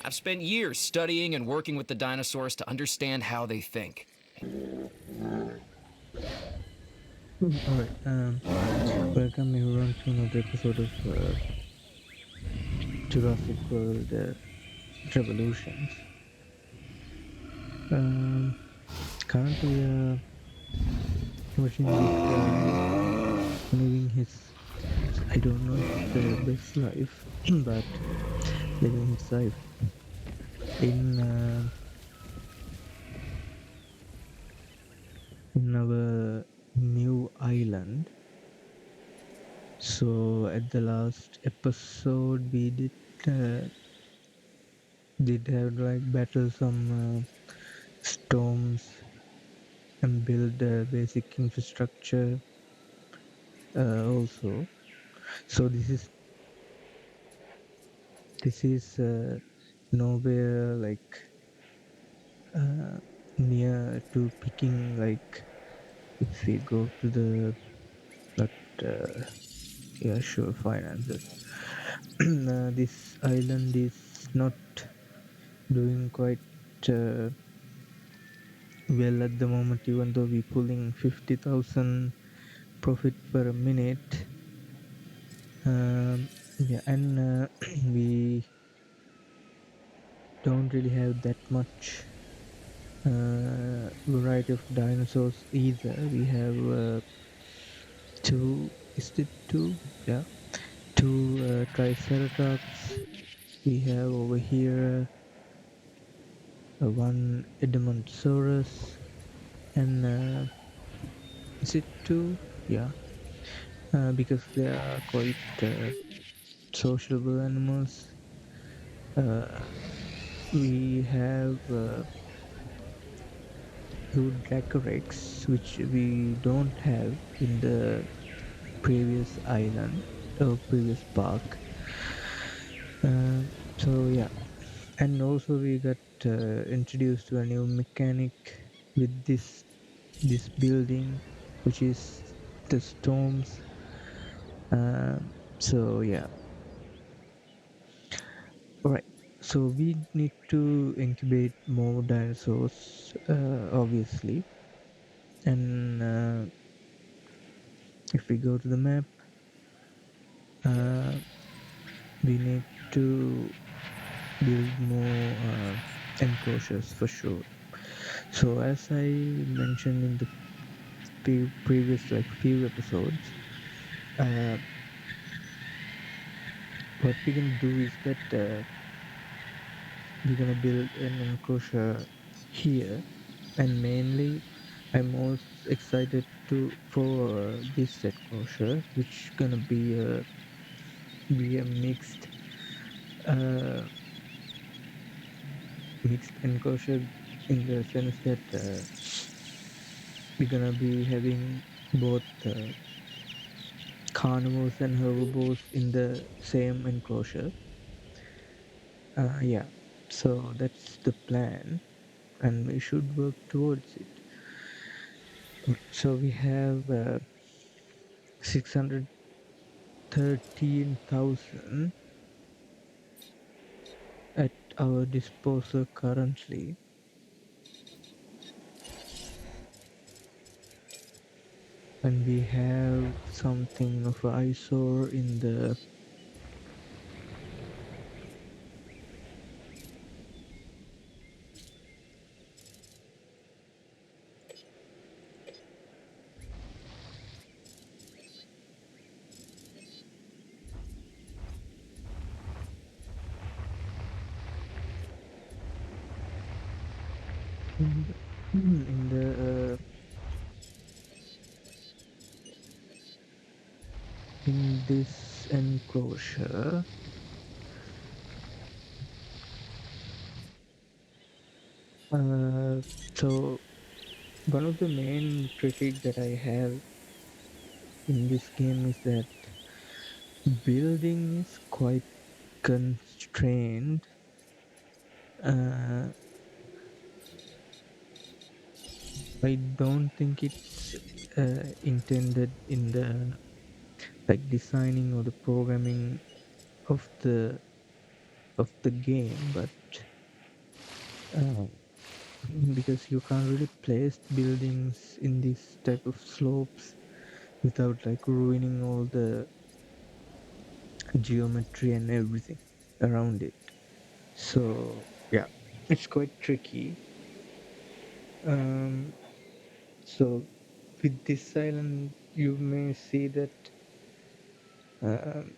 I've spent years studying and working with the dinosaurs to understand how they think. All right. Welcome everyone to another episode of Jurassic World Revolutions. Um, Currently, we are watching this guy living his, I don't know if the best life, but living his life in our new island. So at the last episode, we did have like battle some storms and build basic infrastructure also. So this is nowhere like uh, near to picking, like if we go to the but yeah, sure, finances. This island is not doing quite uh, well at the moment, even though we're pulling 50,000 profit per minute. Yeah, and we don't really have that much variety of dinosaurs either. We have two, is it two? Yeah, two triceratops. We have over here one Edmontosaurus, and is it two? Yeah, because they are quite sociable animals. Uh, we have two Dracorex, which we don't have in the previous island or previous park. So yeah, and also we got introduced to a new mechanic with this building, which is the storms. So yeah, all right. So we need to incubate more dinosaurs, obviously. And if we go to the map, uh, we need to build more enclosures for sure. So as I mentioned in the previous like few episodes, uh, what we're gonna do is that we're gonna build an enclosure here, and mainly I'm most excited to for this enclosure, which gonna be a uh, mixed enclosure in the sense that we're gonna be having both carnivores and herbivores in the same enclosure. Yeah, so that's the plan, and we should work towards it. So we have 613,000 at our disposal currently, and we have something of an eyesore in the in in the in this enclosure. So one of the main critique that I have in this game is that building is quite constrained. Uh, I don't think it's intended in the like designing or the programming of the of the game, but uh, because you can't really place buildings in this type of slopes without like ruining all the geometry and everything around it. So yeah, it's quite tricky. Um, so with this island, you may see that um,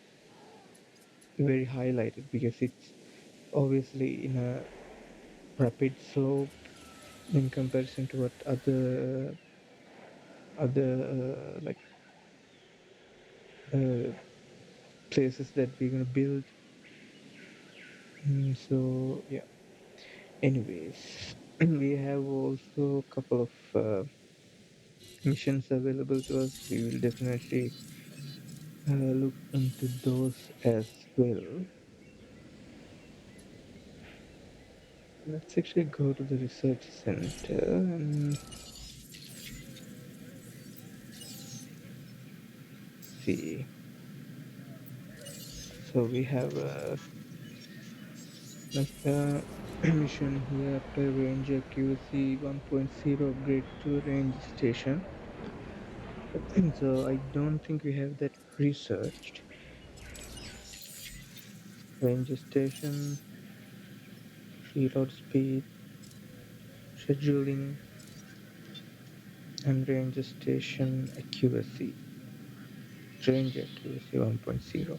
very highlighted because it's obviously in a rapid slope in comparison to what other like uh, places that we're gonna build. So yeah. Anyways, we have also a couple of missions available to us. We will definitely look into those as well. Let's actually go to the research center and see. So we have a mission here. Apply range accuracy 1.0, upgrade to range station. So I don't think we have that researched. Range station, reload speed, scheduling, and range station accuracy. Range accuracy 1.0.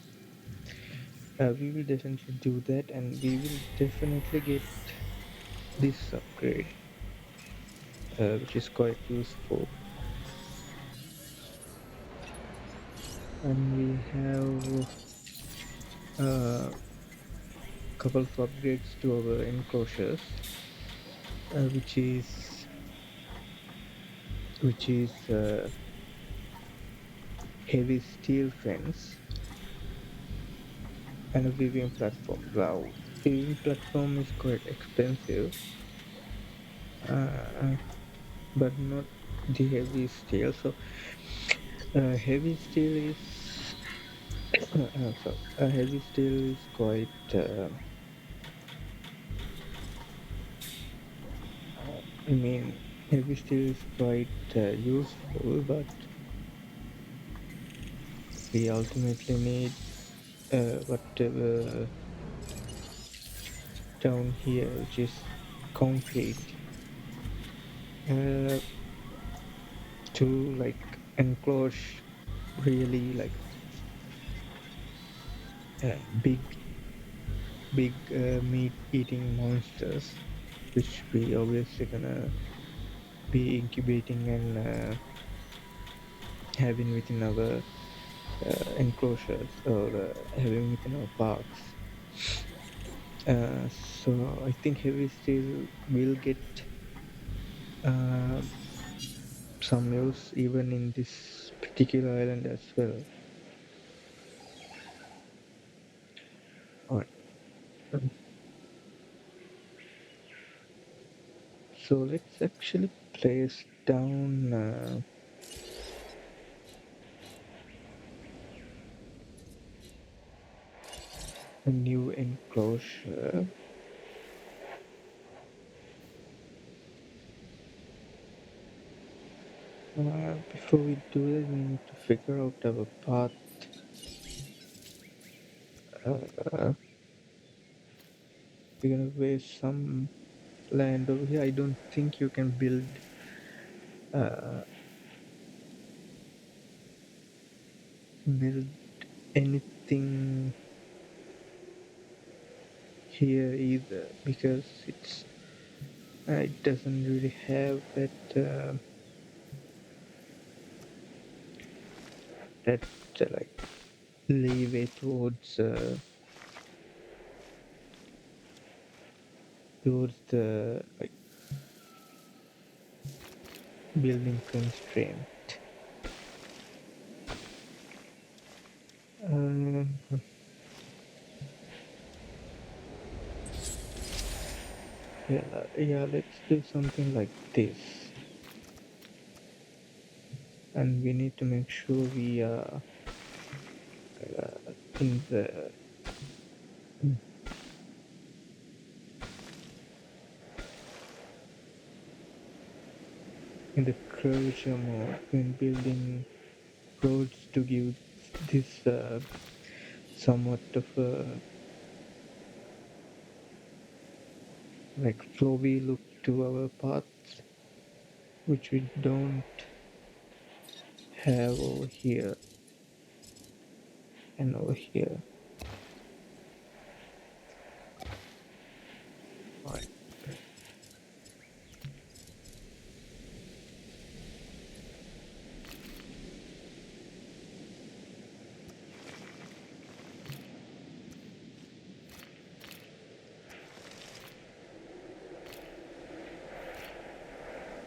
We will definitely do that, and we will definitely get this upgrade, which is quite useful. And we have a couple of upgrades to our enclosures, which is heavy steel fence and a viewing platform. Wow, viewing platform is quite expensive, uh, but not the heavy steel. So heavy steel is heavy steel is quite. I mean, heavy steel is quite useful, but we ultimately need whatever down here, which is concrete, uh, to like enclose really like big, big meat eating monsters, which we obviously gonna be incubating and having within our enclosures or having within our parks. So I think heavy steel will get uh, some use even in this particular island as well. Alright. So let's actually place down a new enclosure. Before we do that, we need to figure out our path. Uh, we're gonna waste some land over here. I don't think you can uh, build anything here either because it doesn't really have that like leeway towards the like building constraint. Uh, yeah, let's do something like this, and we need to make sure we are in the in the curvature mode when building roads to give this somewhat of a like flowy look to our paths, which we don't have over here and over here. Right.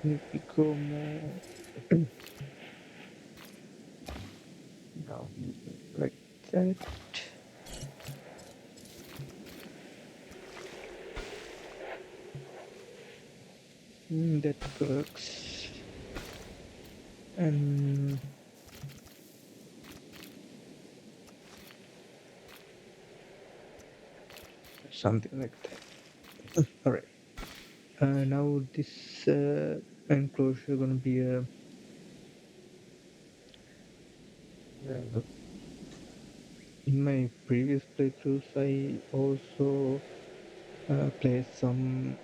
If we go more down like that, that works. And something like that. All right. Now this enclosure gonna be a in my previous playthroughs. I also placed some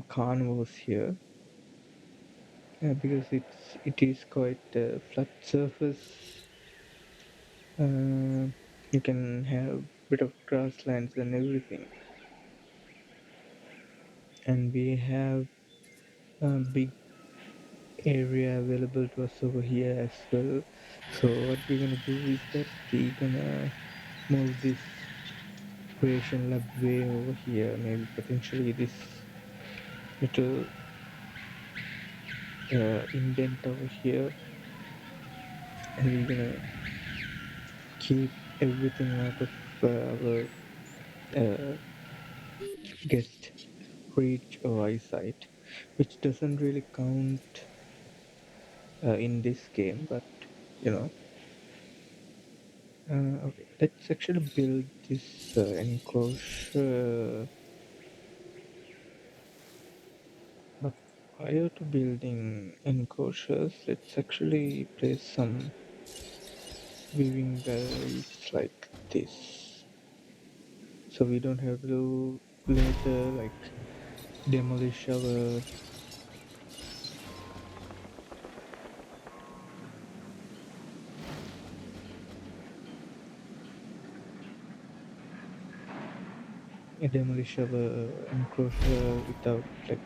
carnivores here because it is quite a flat surface. You can have bit of grasslands and everything, and we have a big area available to us over here as well. So what we're gonna do is that we're gonna move this creation lab way over here, maybe potentially this little indent over here, and we're gonna keep everything out of our uh, guest reach or eyesight, which doesn't really count in this game, but you know. Okay, let's actually build this enclosure. But prior to building enclosures, let's actually place some viewing galleries like this, so we don't have to later like demolish our enclosure without like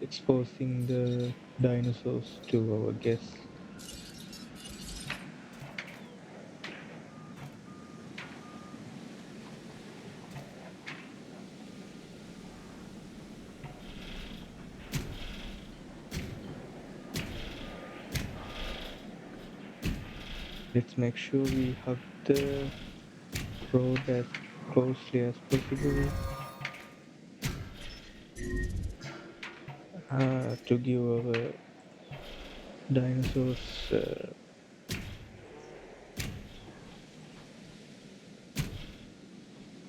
exposing the dinosaurs to our guests. Let's make sure we hug the road as closely as possible to give our dinosaurs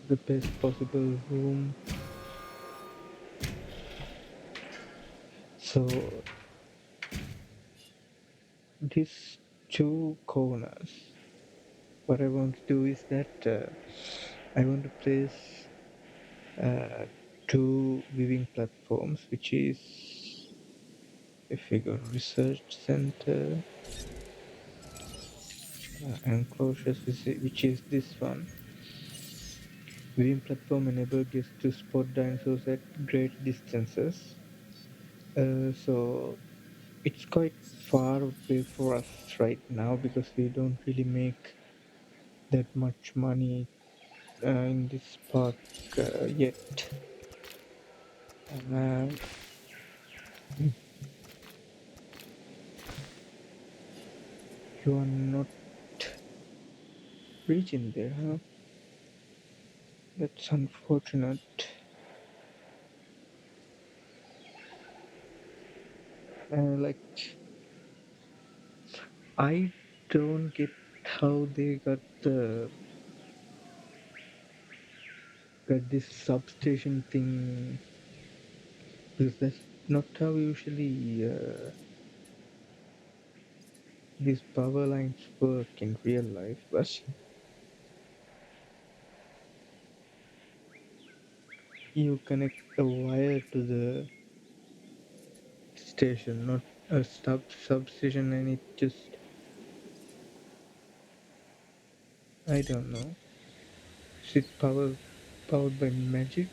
the best possible room. So these two corners, what I want to do is that I want to place uh, two viewing platforms, which is if we go to research center enclosures, which is this one. Viewing platform enable guests to spot dinosaurs at great distances. So it's quite far away for us right now because we don't really make that much money in this park yet. Uh, you are not reaching there, huh? That's unfortunate. Like I don't get how they got this substation thing because that's not how usually these power lines work in real life. But you connect a wire to the station, not a substation, and it just, I don't know. Is it powered by magic?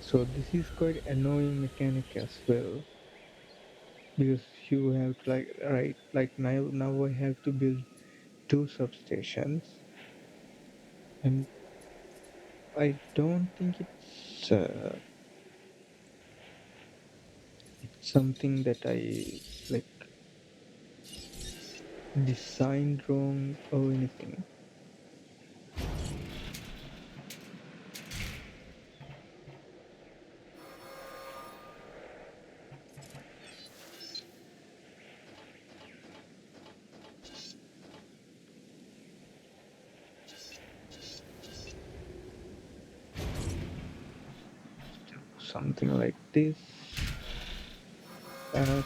So this is quite annoying mechanic as well, because you have to like now I have to build two substations, and I don't think it's something that I like designed wrong or anything. Something like this. Uh,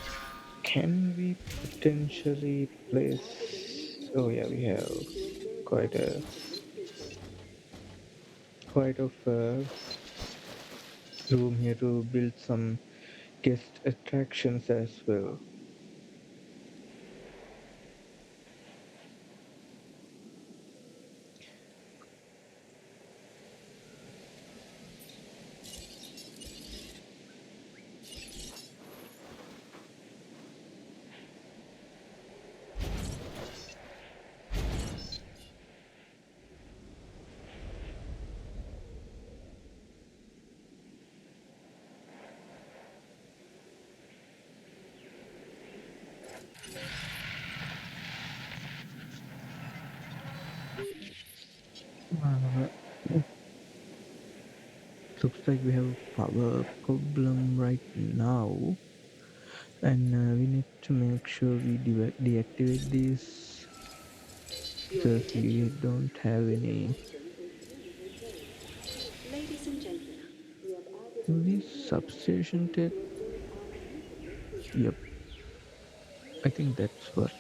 can we potentially place? Oh yeah, we have quite a quite of room here to build some guest attractions as well. Uh, looks like we have a power problem right now, and we need to make sure we deactivate these Your because we attention. don't have any. Ladies and gentlemen, we have added a Will new this feature substation to take? replace our usual feature. Yep, I think that's what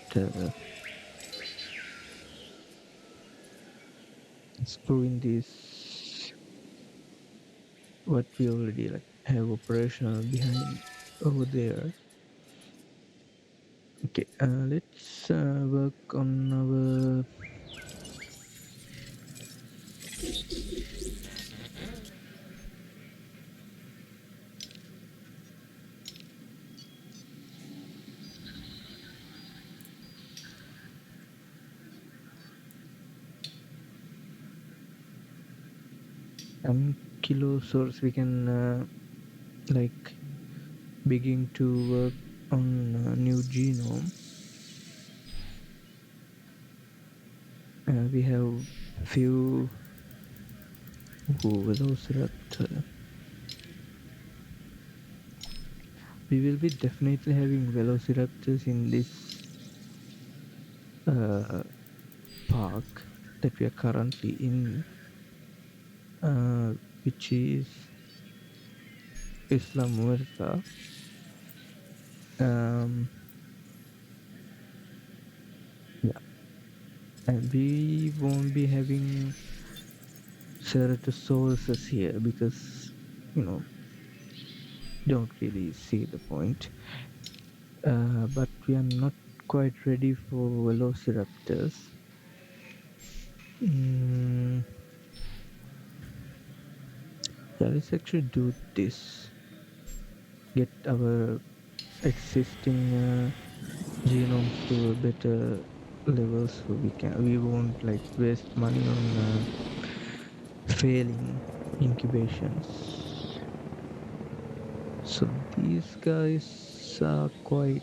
screwing this. What we already like have operational behind over there. Okay, let's work on our ankylosaurs. We can like begin to work on a new genome. We have few velociraptor. We will be definitely having velociraptors in this uh, park that we are currently in, uh, which is Isla Muerta. Um, yeah, and we won't be having ceratosauruses here because you know don't really see the point. But we are not quite ready for velociraptors. Mm, yeah, let's actually do this. Get our existing genomes to a better level so we won't like waste money on failing incubations. So these guys are quite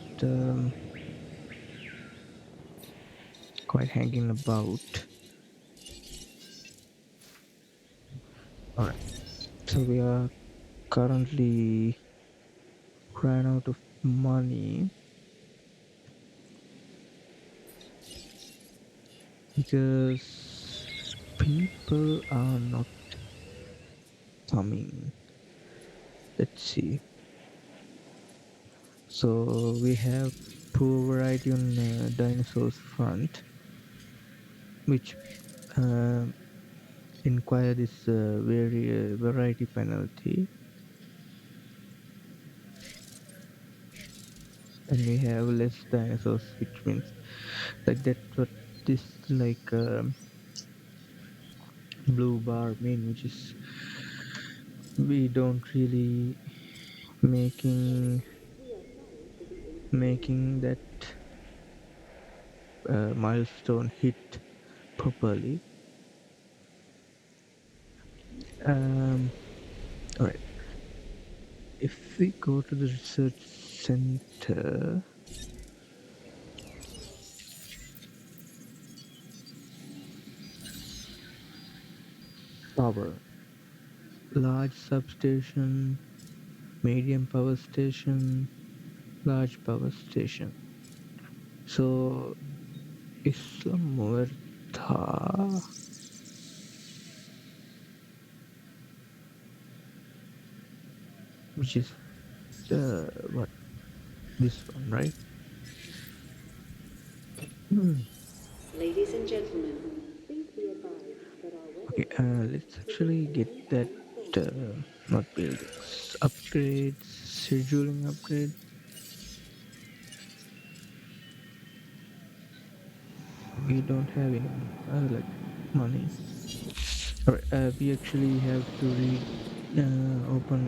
hanging about. All right, so we are currently ran out of money because people are not coming. Let's see. So we have poor variety on dinosaurs front, which um inquire this variety penalty, and we have less dinosaurs, which means like that's what this like blue bar mean, which is we don't really making making that milestone hit properly. Um, all right. If we go to the research center, power, large substation, medium power station, large power station. So Isla Muerta, which is what this one, right? Hmm. Ladies and gentlemen, please be advised that our weather Okay, forecast let's predicts actually a get that. thunderstorm storm. Not buildings, upgrades, scheduling upgrade. We don't have any like money. All right, we actually have to read open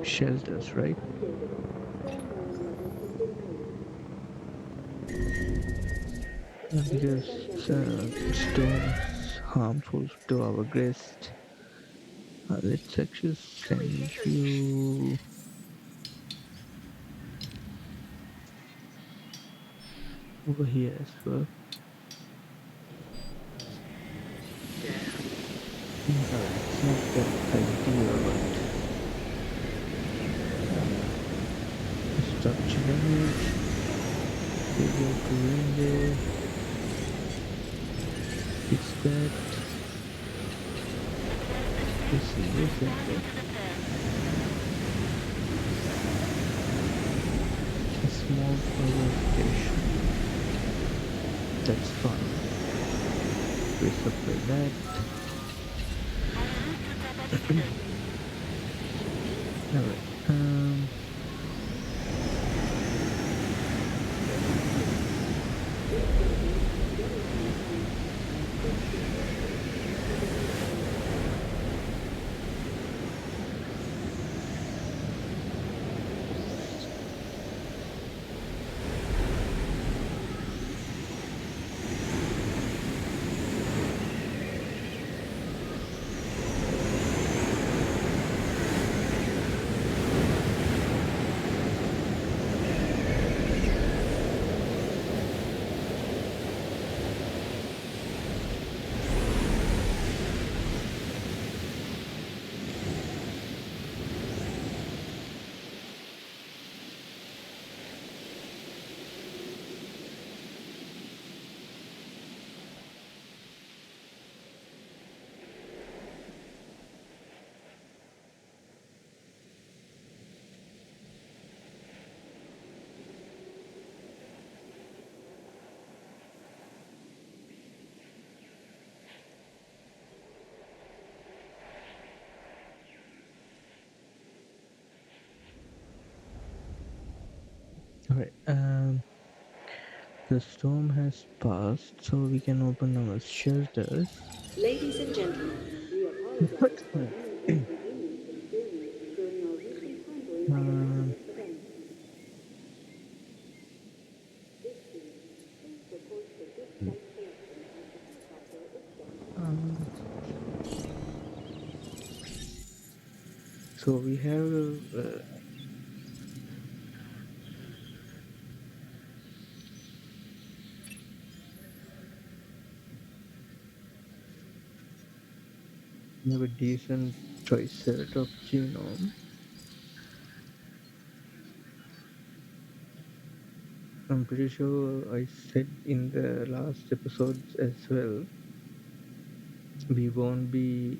shelters, right? Storm warning levels have been raised. Because Ladies and gentlemen, storms harmful to our guest. Let's actually send you over here as well. Alright, it's not that ideal, but structure damage. We go to window, fix that. Receiver center. A small power station. That's fine. We supply that. Alright. Alright. The storm has passed, so we can open our shelters. ladies and gentlemen, we apologize for any inconvenience experienced during our recent handling of a um, virus event. This team, please report for good site selection as the helicopter is standing by. um, so we have a decent triceratops genome. I'm pretty sure I said in the last episodes as well. we won't be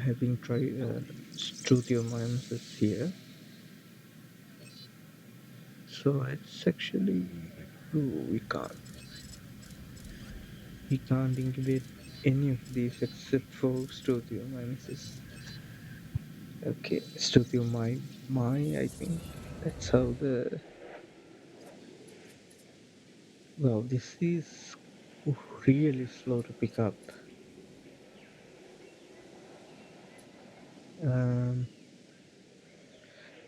having struthiomimesis here. So it's actually true. We can't incubate any of these except for struthiomimesis. Okay, struthiomimae, I think that's how the. Well, this is really slow to pick up. Um,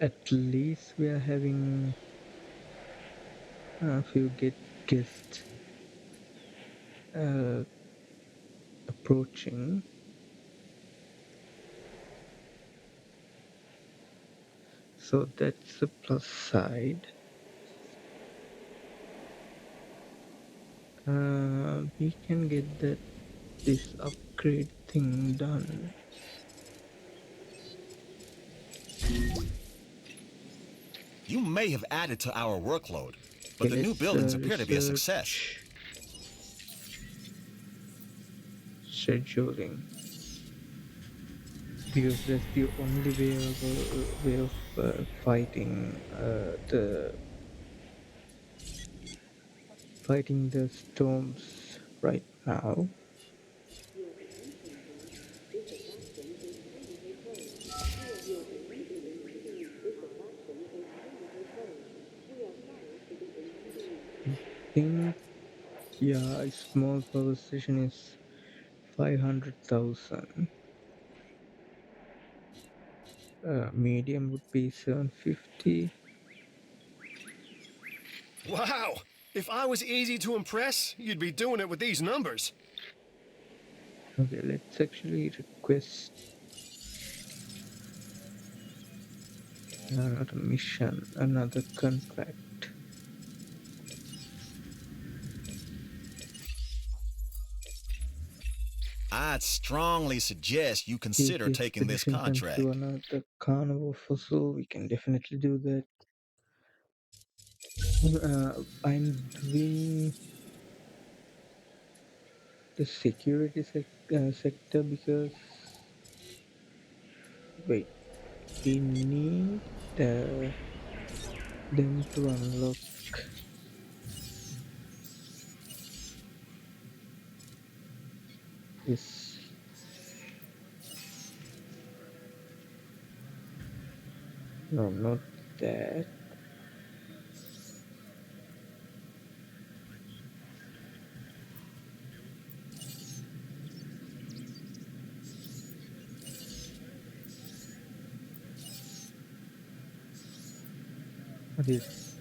at least we are having a few guests uh, approaching. So that's the plus side. We can get this upgrade thing done. You may have added to our workload, Okay, but the new let's buildings appear to be a success. research scheduling, because that's the only way of fighting the storms right now. Your attention, please. This attraction is currently closed. Your attention, please. This attraction is currently closed. We are sorry for the inconvenience. I think, yeah, a small power station is 500,000. Medium would be 750. Wow! If I was easy to impress, you'd be doing it with these numbers. Okay, let's actually request another mission, another contract. I'd strongly suggest you Take consider the taking this expedition contract. to another carnivore fossil. We can definitely do that. I'm doing the security sector because wait, we need uh, them to unlock this. No, not that. This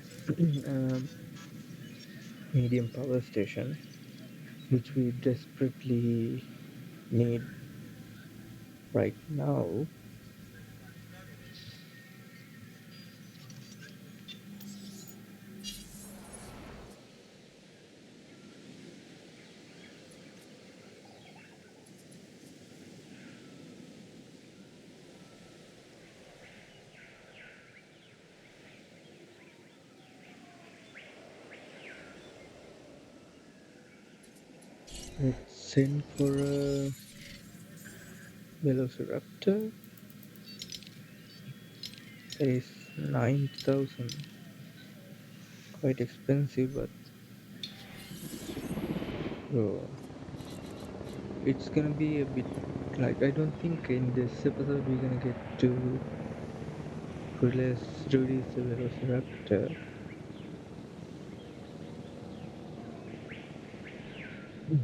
medium power station, which we desperately need right now. Let's send for a velociraptor. That is 9,000. Quite expensive, but oh, it's gonna be a bit like, I don't think in this episode we're gonna get to release the velociraptor. Mm.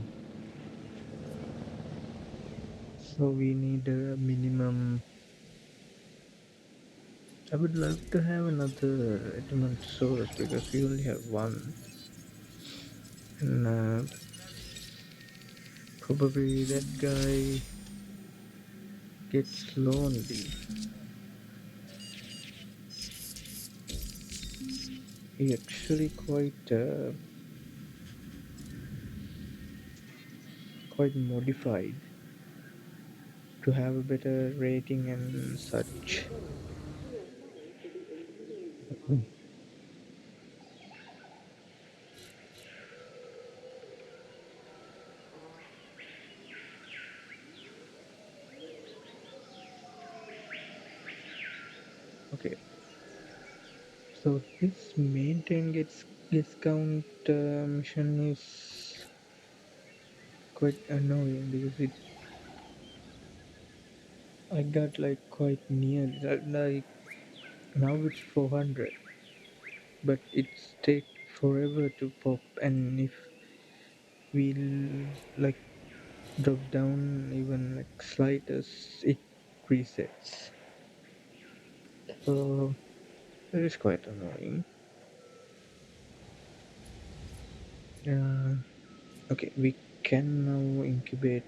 So we need a minimum. I would love to have another element source because we only have one, and probably that guy gets lonely. He actually quite modified to have a better rating and such. We are sorry for the inconvenience. Mm. So this maintain gets discount mission is quite annoying because it I got like quite near like now it's 400, but it's take forever to pop, and if we'll like drop down even like slightest, it resets. So that is quite annoying. Uh, okay, we can now incubate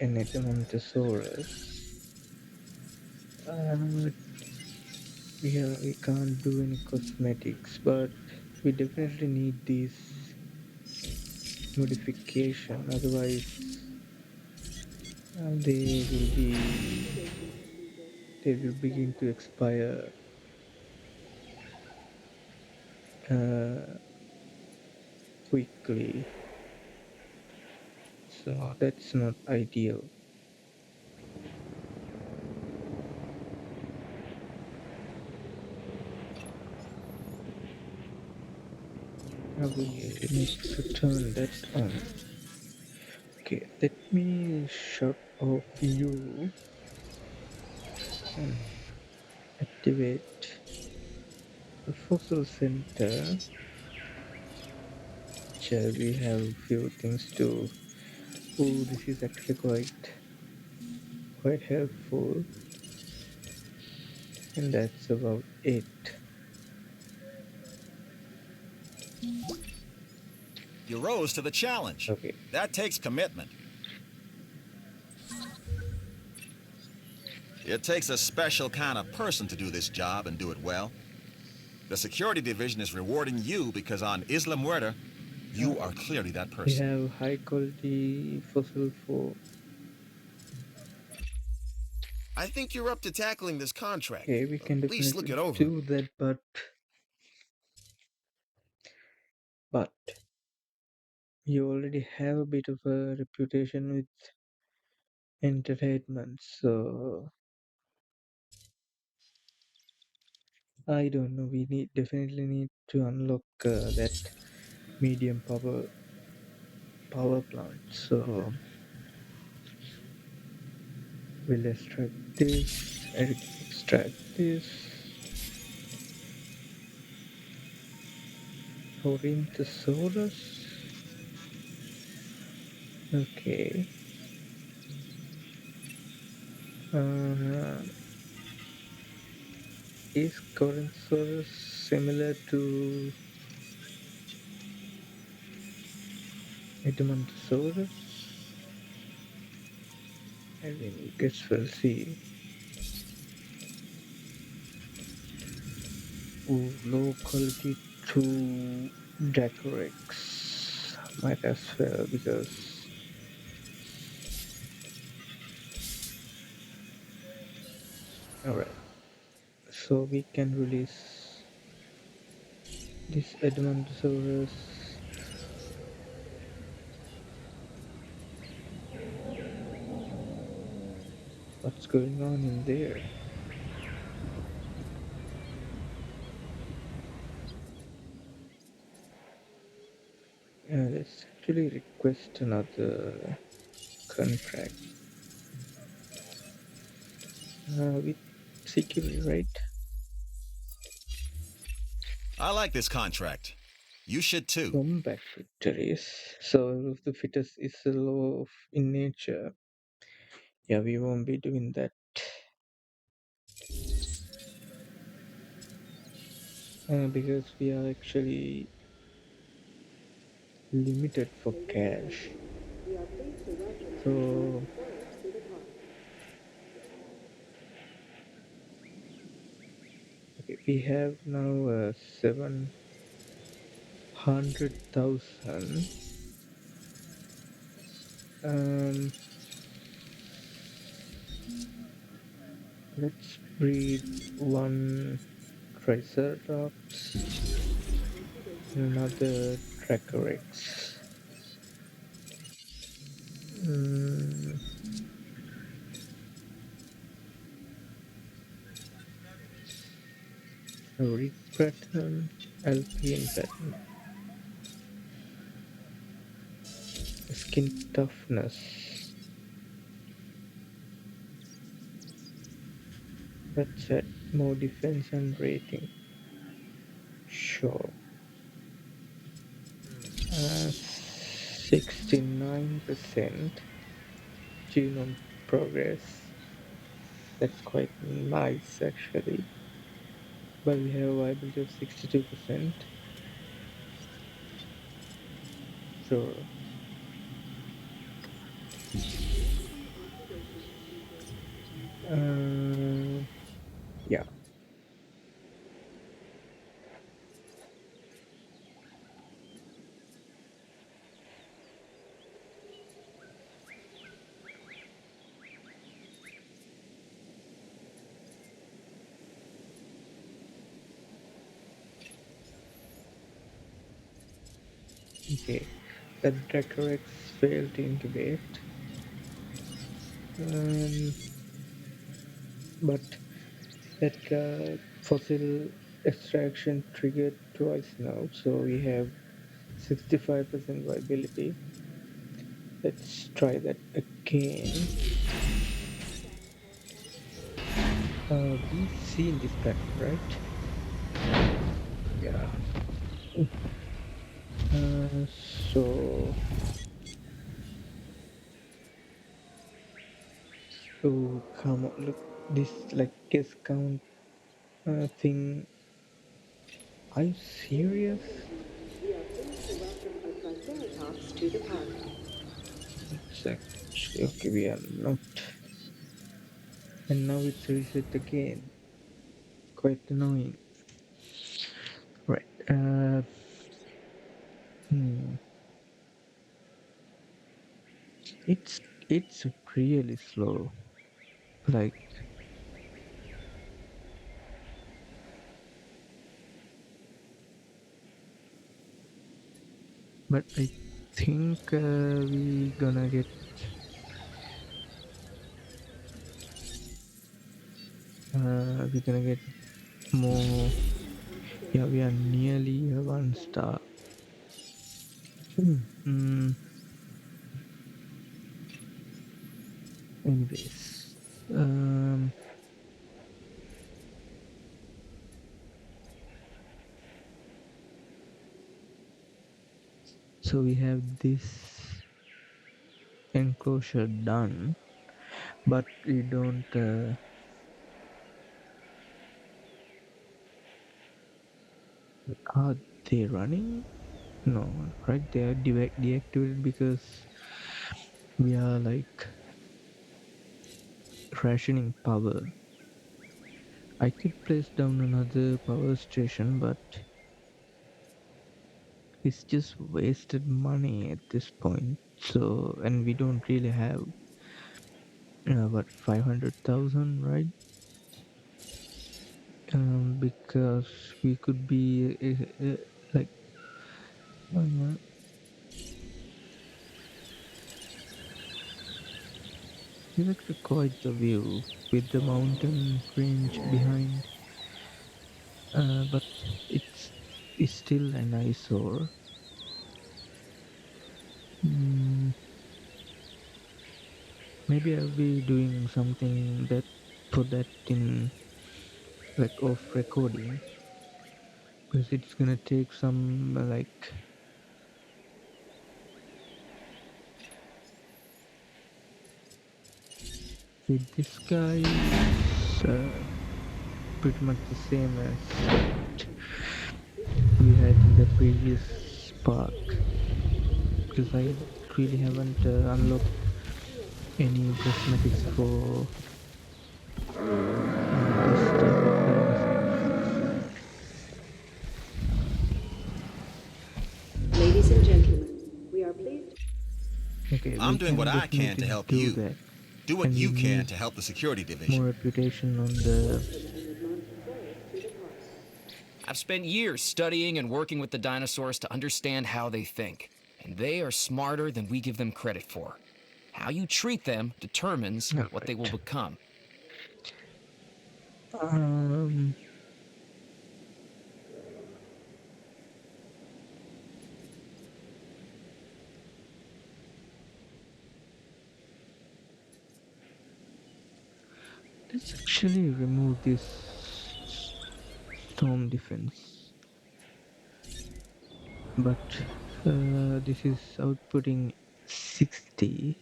an Edmontosaurus. Uh, yeah, we can't do any cosmetics, but we definitely need these modification. Otherwise, they will begin to expire uh, quickly. So that's not ideal. Now we need to turn that on. Okay, let me shut off you and activate the fossil center. Shall we have few things to? Oh, this is actually quite helpful, and that's about it. You rose to the challenge. Okay, That takes commitment. It takes a special kind of person to do this job and do it well. The security division is rewarding you because on Isla Muerta, you are clearly that we person. have high quality fossil for. I think you're up to tackling this contract. Okay, we can At least look definitely it over. do that, but you already have a bit of a reputation with entertainment, so I don't know. We definitely need to unlock that medium power plant. So we'll extract this Orinthosaurus. Okay. Uh, is Corinthsaurus similar to Edmontosaurus? I mean, guess we'll see. Ooh, low quality to Dracorex. Might as well because. Alright, so we can release this Edmontosaurus. What's going on in there? Let's actually request another contract with CQB, right? I like this contract. You should too. Combat victories. Survival of the fittest is a law of in nature. Yeah, we won't be doing that because we are actually limited for cash. We are pleased to welcome So Tyrannosaurus to the park. okay, we have now 700,000. Um, let's breed one Triceratops and another Dracorex. Mm, a rig pattern, alpine pattern, skin toughness. That's it. More defense and rating. Sure. 69% genome progress. That's quite nice actually. But we have a viability of 62%. Sure. Uh, yeah. Okay. The Dracorex failed to incubate. Um, but that fossil extraction triggered twice now, so we have 65% viability. Let's try that again. We've seen this pattern, right? Yeah. So to come on, look, this like guess count thing. Are you serious? We are pleased to welcome a Triceratops to the park. It's actually okay. We are not, and now it's reset again. Quite annoying. Right. Hmm. It's it's really slow. Like, but I think we gonna get more. Yeah, we are nearly a 1 star. Hmm. Anyways, so we have this enclosure done, but we don't. Are they running? No, right? They are deactivated because we are like rationing power. I could place down another power station, but it's just wasted money at this point. So, and we don't really have what 500,000, right? Because we could be like uh, it's actually quite the view with the mountain range behind. But it's still an eyesore. Mm, maybe I'll be doing something that put that in like off recording because it's gonna take some like with this guy it's pretty much the same as what we had in the previous park because I really haven't unlocked any cosmetics for this type of dinosaurs. Ladies and gentlemen, we are pleased. Okay, we I'm doing what can I can to definitely help do you. that, Do what and we you can need to help the security more division. reputation on the. Welcome an Atlantosaurus to the park. I've spent years studying and working with the dinosaurs to understand how they think, and they are smarter than we give them credit for. How you treat them determines All what they will right. become. Um. Let's actually remove this storm defense. But this is outputting 60.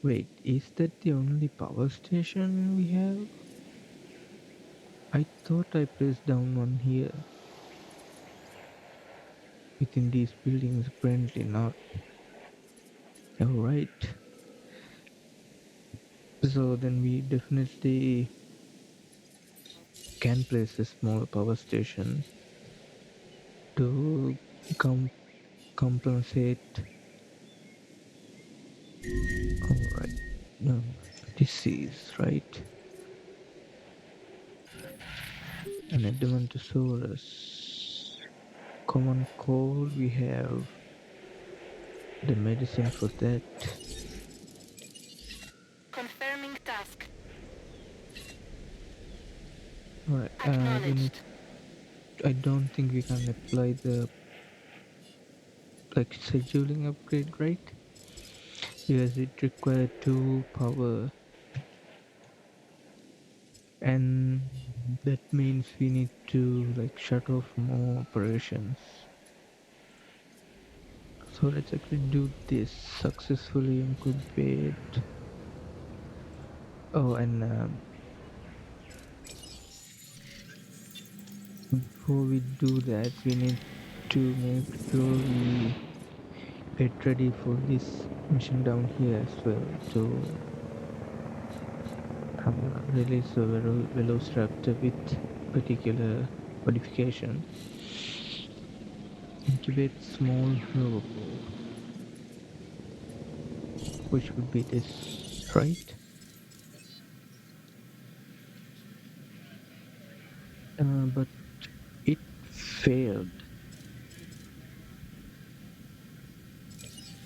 Wait, is that the only power station we have? I thought I pressed down one here. Within these buildings, apparently not. Alright. So then we definitely can place a small power station to compensate. Alright. No, this is right. An Adamantosaurus. Common cold, we have the medicine for that. Confirming task. Alright, we need. Acknowledged. I don't think we can apply the scheduling upgrade, right? Because it required 2 power, and that means we need to shut off more operations. So let's actually do this. Successfully incubate. Oh, and before we do that, we need to make sure we get ready for this mission down here as well to release a velociraptor with particular modification. Incubate small robo, which would be this, right? But it failed.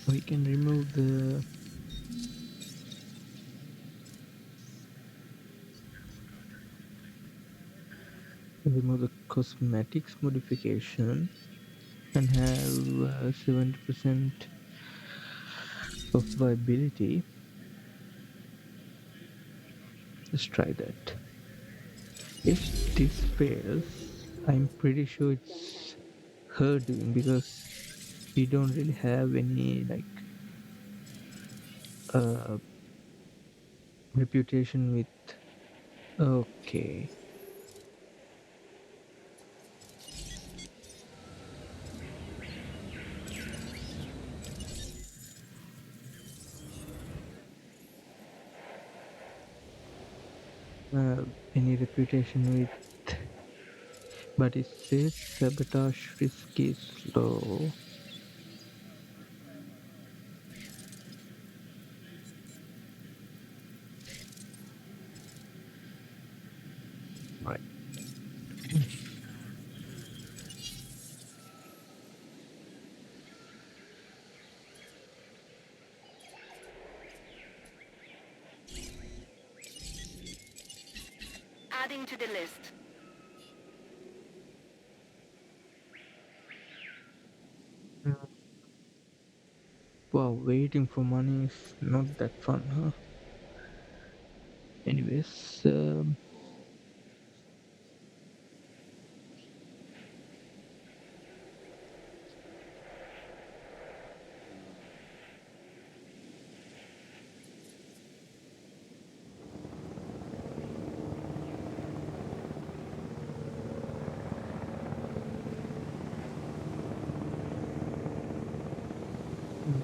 We can remove the cosmetics modification and have 70% of viability. Let's try that. If this fails, I'm pretty sure it's her doing, because we don't really have any uh reputation with. Okay. Any reputation with, but it says sabotage risk is low. Right. Adding to the list. Wow, waiting for money is not that fun, huh? Anyways,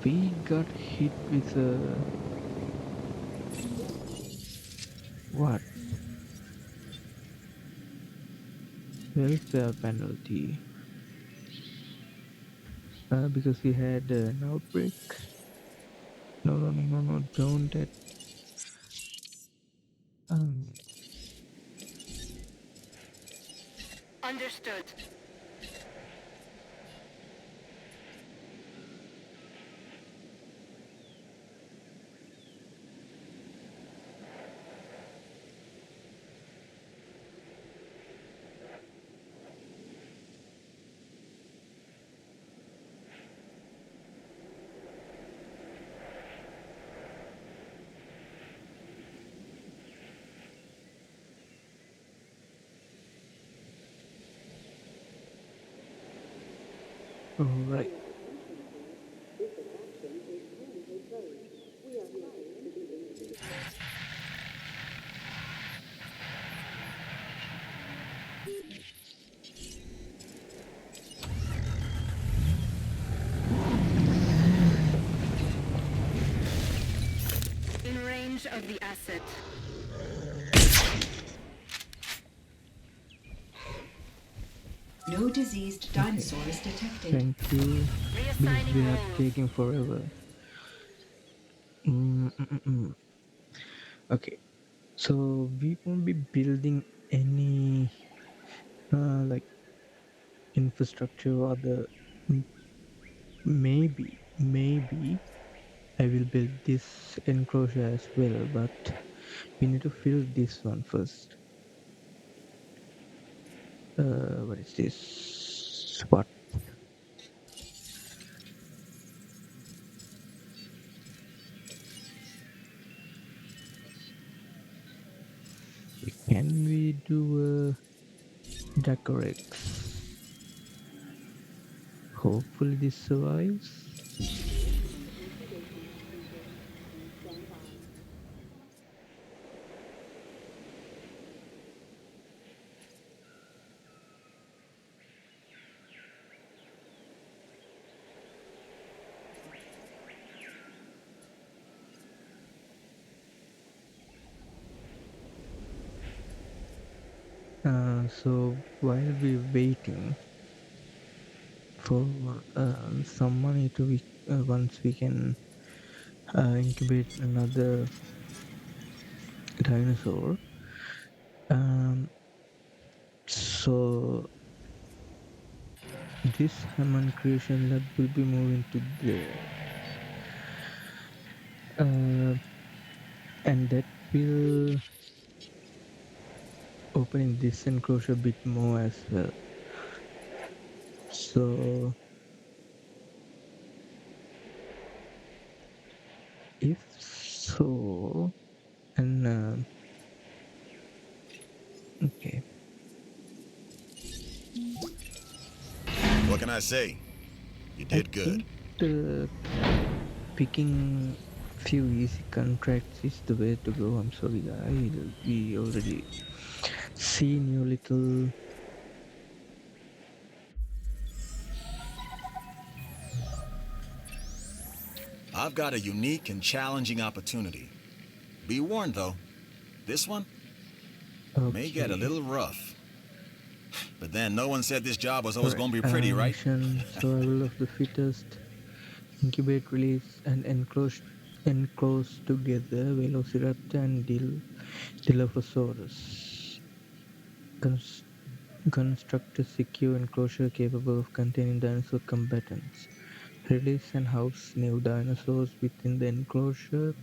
we got hit with a what? Welfare penalty. Because we had an outbreak. No, don't that. Um, Understood. Alright. This attraction is permanently closed. We are sorry to be inconvenienced. In range of the asset. No diseased dinosaurs detected. Thank you. Reassigning They are roles. taking forever. Okay, so we won't be building any like infrastructure or the maybe I will build this enclosure as well, but we need to fill this one first. What is this? What? Can we do a Dacorex? Hopefully this survives. So while we're waiting for some money to be, once we can incubate another dinosaur, so this Hammond creation lab will be moving to there, and that will open this enclosure a bit more as well. So if so, and okay, What can I say? You I did good. think the picking few easy contracts is the way to go. I'm sorry, guys. We already seen your little. I've got a unique and challenging opportunity. Be warned, though, this one may get a Okay. little rough. But then no one said this job was always going to be pretty, right? Mission survival of the fittest. Incubate, release, and enclose together Velociraptor and Dilophosaurus. Cons- construct a secure enclosure capable of containing dinosaur combatants. Release and house new dinosaurs within the enclosure.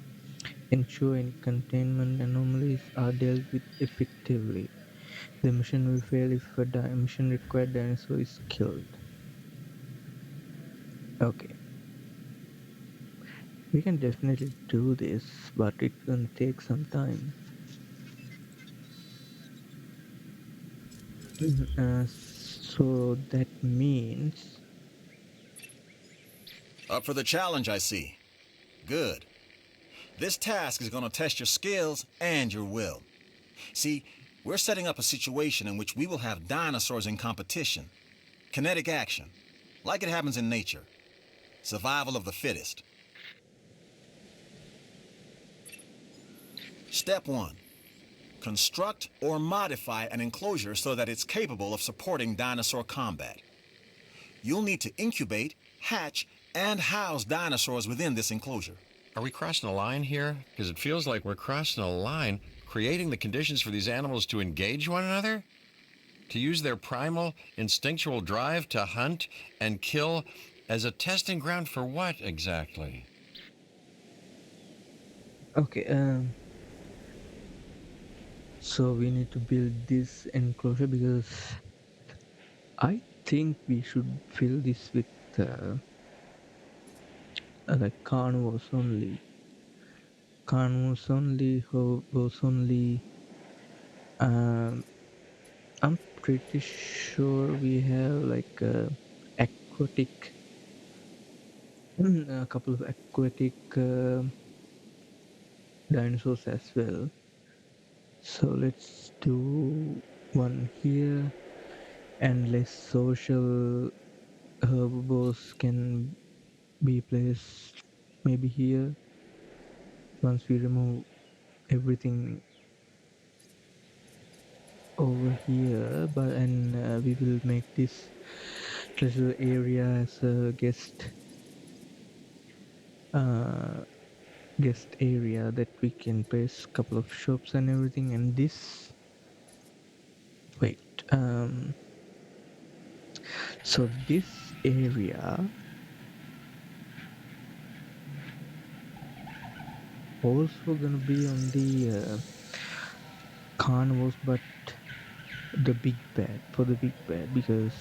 Ensure any containment anomalies are dealt with effectively. The mission will fail if a mission required dinosaur is killed. Okay, we can definitely do this, but it will take some time. So that means Up for the challenge, I see. Good. This task is going to test your skills and your will. See, we're setting up a situation in which we will have dinosaurs in competition. Kinetic action, like it happens in nature. Survival of the fittest. Step 1. Construct or modify an enclosure so that it's capable of supporting dinosaur combat. You'll need to incubate, hatch, and house dinosaurs within this enclosure. Are we crossing a line here? Because it feels like we're crossing a line, creating the conditions for these animals to engage one another? To use their primal, instinctual drive to hunt and kill as a testing ground for what exactly? okay. So we need to build this enclosure because I think we should fill this with like carnivores only. Carnivores only, hobos only. I'm pretty sure we have like aquatic, a couple of aquatic dinosaurs as well. So let's do one here, and less social herbivores can be placed maybe here once we remove everything over here. But and we will make this little area as a uh, guest area that we can place a couple of shops and everything. And this, wait, so this area also gonna be on the carnivores, but the big bad, for the big bad, because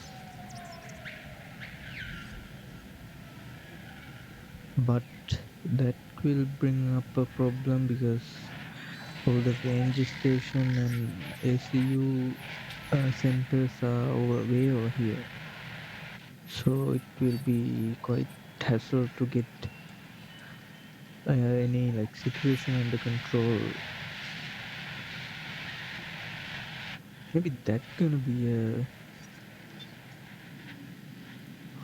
but that will bring up a problem because all the ranger station and ACU centers are way over here, so it will be quite hassle to get any like situation under control. Maybe that gonna be a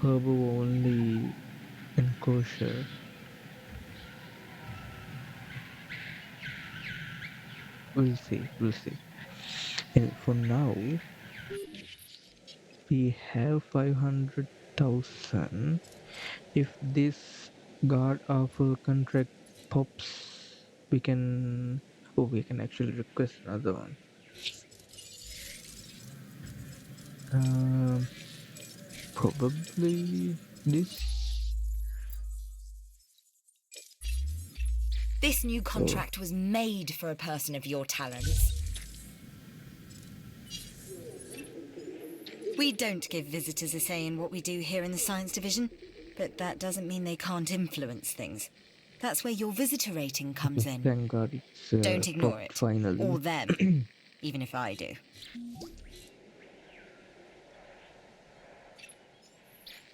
herbivore only enclosure. We'll see. We'll see. Anyway, for now, we have 500,000. If this guard offer contract pops, we can. Oh, we can actually request another one. Probably this. This new contract was made for a person of your talents. We don't give visitors a say in what we do here in the science division, but that doesn't mean they can't influence things. That's where your visitor rating comes in. Thank God it's Don't ignore it. finally. Or them, even if I do.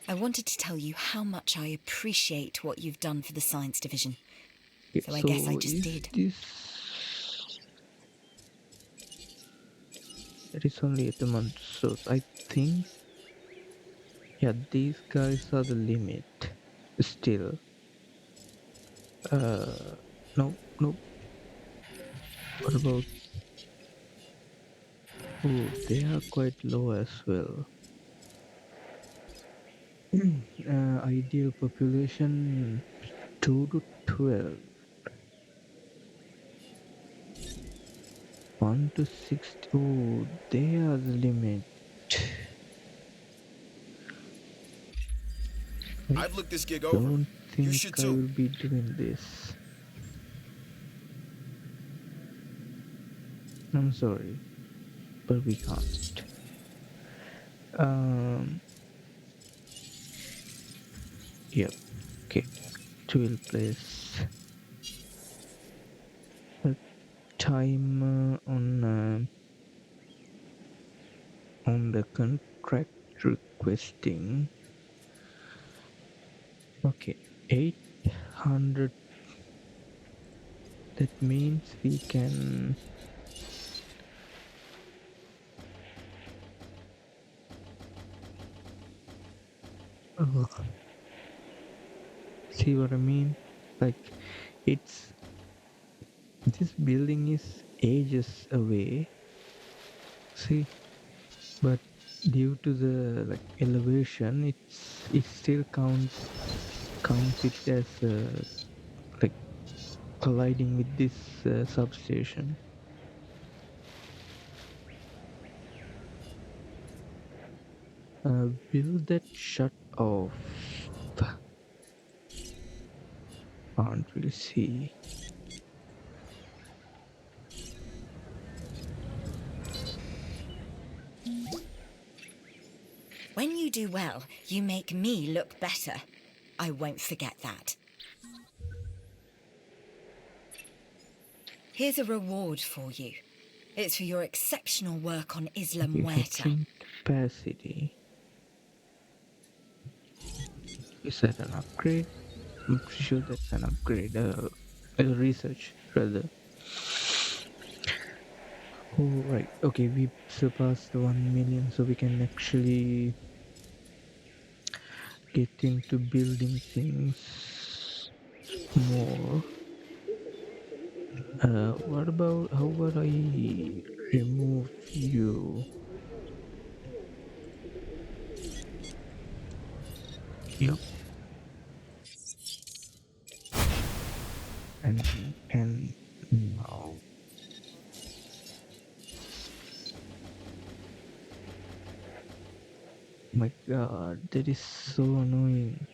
I wanted to tell you how much I appreciate what you've done for the science division. Yeah, So I guess I just is did. It is only at the month, so I think, yeah, these guys are the limit. Still, no. What about? Oh, they are quite low as well. Ideal population 2 to 12. 1 to 60. Oh, they are the limit. I've looked this gig I over. don't You should think I too. will be doing this. I'm sorry, but we can't. Yep. Okay. We'll place a timer on the contract requesting. Okay, 800. That means we can. Oh. See what I mean? Like, this building is ages away. See, but due to the like elevation, it still counts it as like colliding with this substation. Will that shut off? Can't really see. When you do well, you make me look better. I won't forget that. Here's a reward for you. It's for your exceptional work on Isla Muerta. Hatching capacity. Is that an upgrade? I'm pretty sure that's an upgrade. A research rather. Oh right. Okay, we surpassed the 1 million, so we can actually get into building things more. What about how about I remove you? Yep. And now. My god, that is so annoying.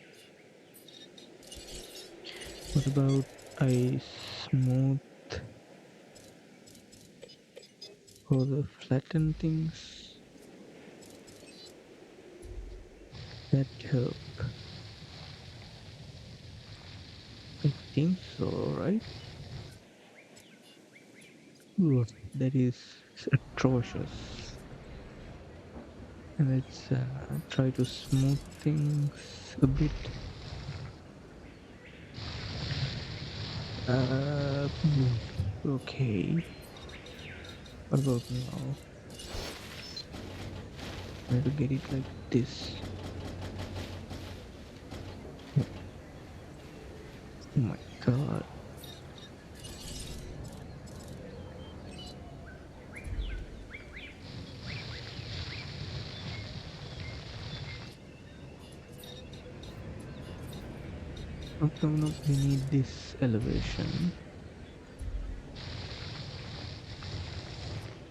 What about I smooth or the flatten things? That help. I think so, right? Ooh, that is atrocious. And let's try to smooth things a bit. Okay. What about now? I have to get it like this. Oh my god. No, we need this elevation.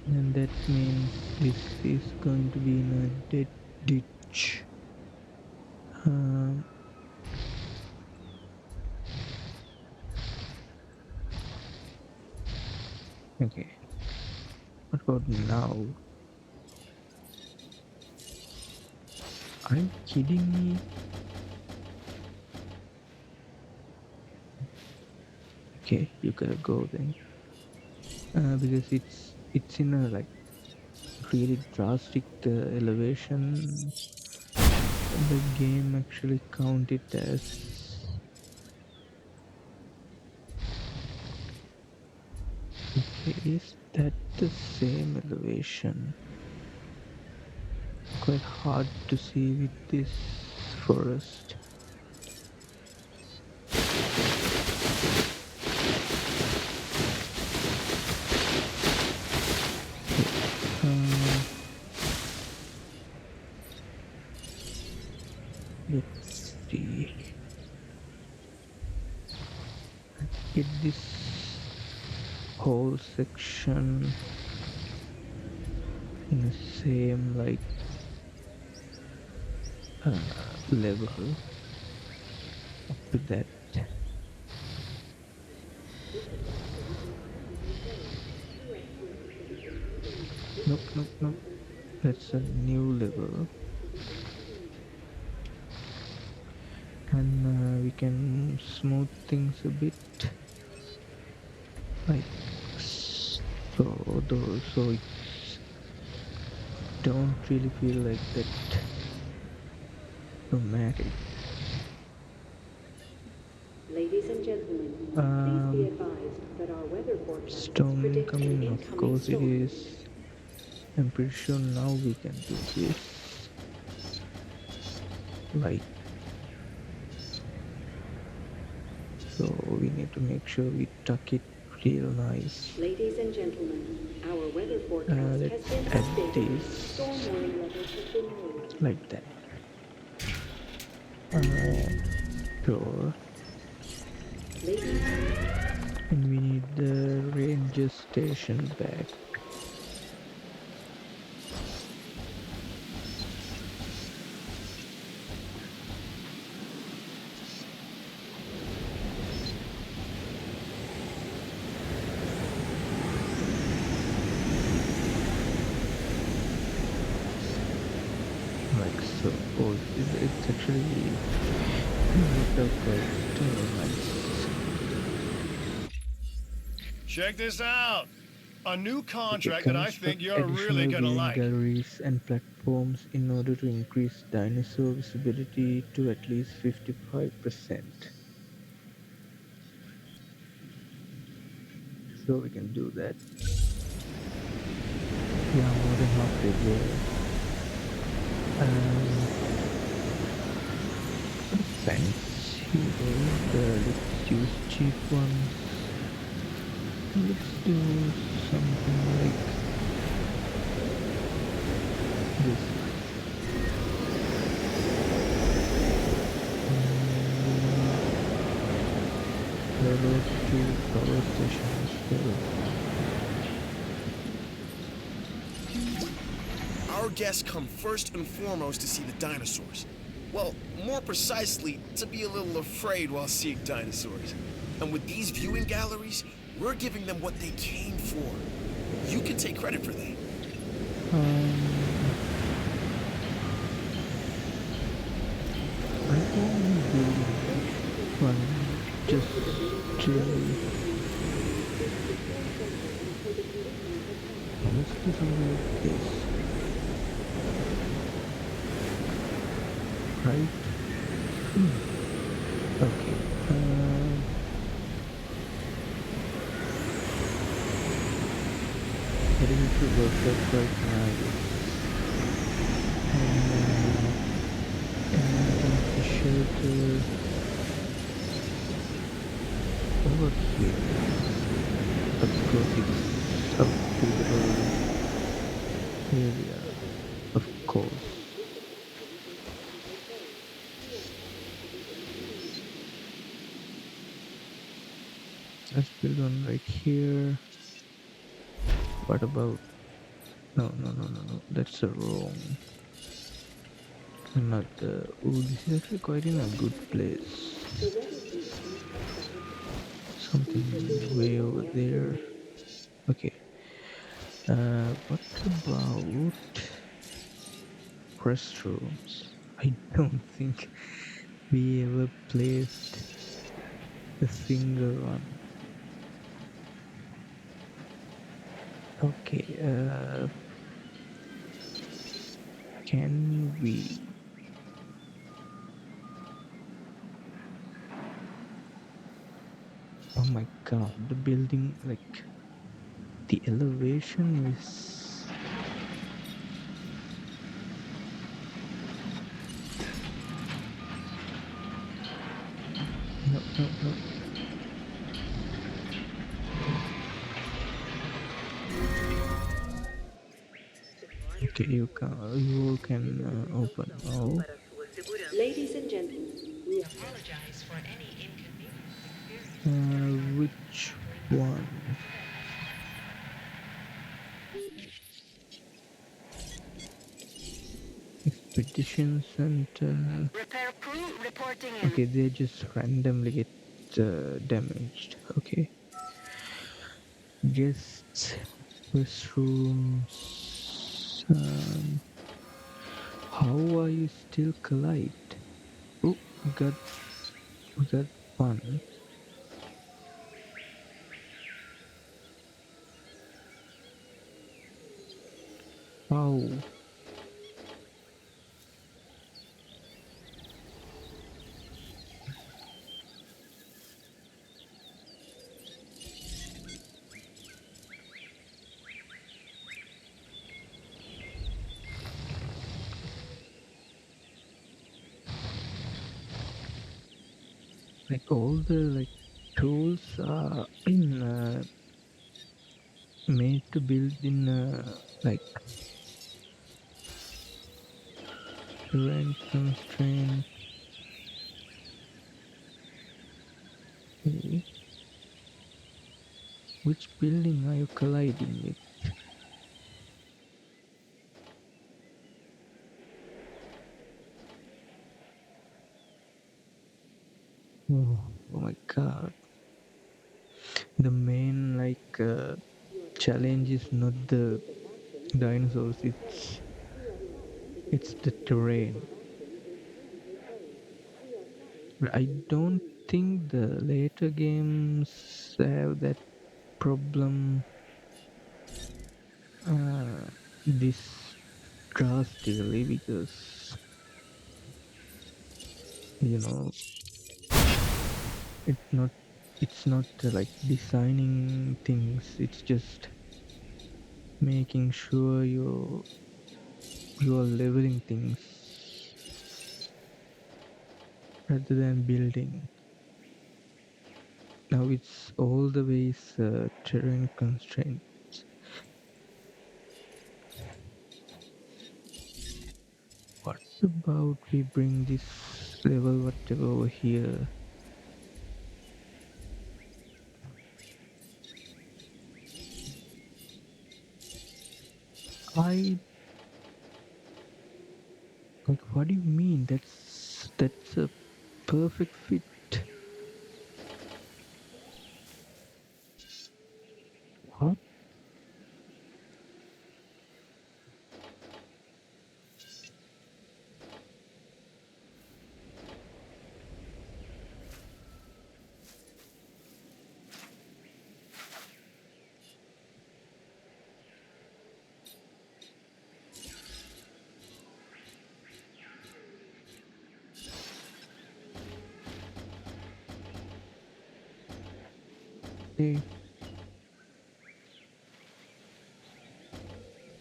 And that means this is going to be in a dead ditch. Okay. What about now? Are you kidding me? Okay, you gotta go then. Because it's in a like really drastic elevation. The game actually count it as okay, is that the same elevation? Quite hard to see with this forest. Let's see. Get this whole section in the same like level up to that. Nope. That's a new level. And we can smooth things a bit like so, so it don't really feel like that dramatic. Ladies and gentlemen, please be advised that our weather forecast Storm predicts an incoming, of incoming course it storm. is. I'm pretty sure now we can do this. Like, so we need to make sure we tuck it real nice. Ladies and gentlemen, our weather forecast has Let's been add updated. this Storm warning levels have been raised. like that. Sure. Ladies And we need the ranger station back. Like so. Oh, it's actually worked out quite nice. Check this out. A new Okay, contract that I think construct you're really additional gonna viewing like. galleries and platforms in order to increase dinosaur visibility to at least 55%. So we can do that. Yeah, more than halfway there. Thanks here. Let's use cheap ones. Let's do something like this. Level 2 power stations. Our guests come first and foremost to see the dinosaurs. Well, more precisely, to be a little afraid while seeing dinosaurs. And with these viewing galleries, we're giving them what they came for. You can take credit for that. I won't do one. Just let's do something like this. Right? Okay. Heading to work right now. And the shelter over here. Of course, it's up to the area. Of course. Let's build one right here. What about... No. That's a wrong. Not the... Oh, this is actually quite in a good place. Something way over there. Okay. What about restrooms? I don't think we ever placed a single one. Okay, can we... Oh my god, the building, like, the elevation is... No. Okay, you all can open. Oh, Ladies and gentlemen, we apologize for any inconvenience which one? Expedition Center. Repair crew reporting in. Okay, they just randomly get damaged. Okay. Guests, restrooms. How are you still collide? Oh, we got one. How? Like all the tools are in made to build in terrain constraint. Okay. Which building are you colliding with? Oh my god. The main challenge is not the dinosaurs, it's the terrain. I don't think the later games have that problem. this drastically because you know it not it's not like designing things, it's just making sure you're leveling things rather than building. Now it's all the ways terrain constraint. What about we bring this level whatever over here? I like, what do you mean? That's a perfect fit. What? Okay.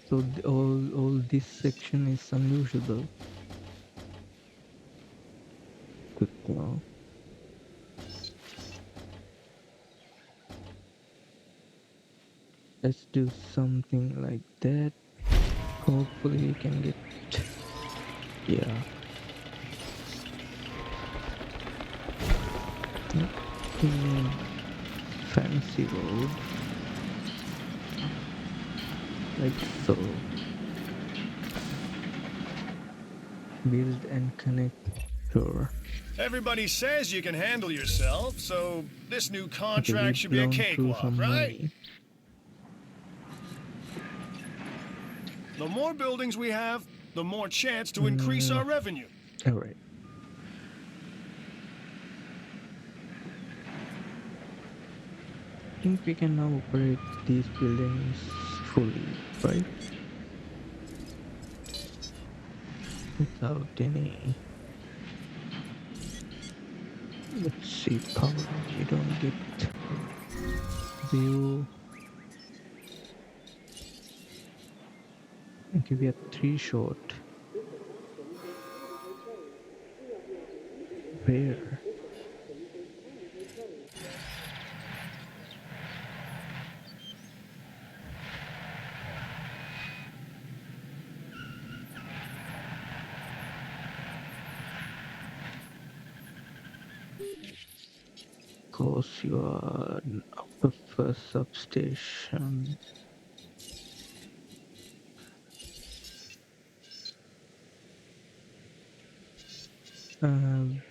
So all this section is unusable. Good to know. Let's do something like that. Hopefully we can get, yeah. Nothing fancy road. Like so. Build and connect. Sure. Everybody says you can handle yourself, so this new Okay, contract we've should be a blown through cakewalk, some right? money. The more buildings we have, the more chance to increase our revenue. Alright. I think we can now operate these buildings fully, right? Without any... Let's see, power. You don't get view. Okay, we are 3 short. Where? Cause you are out of a substation.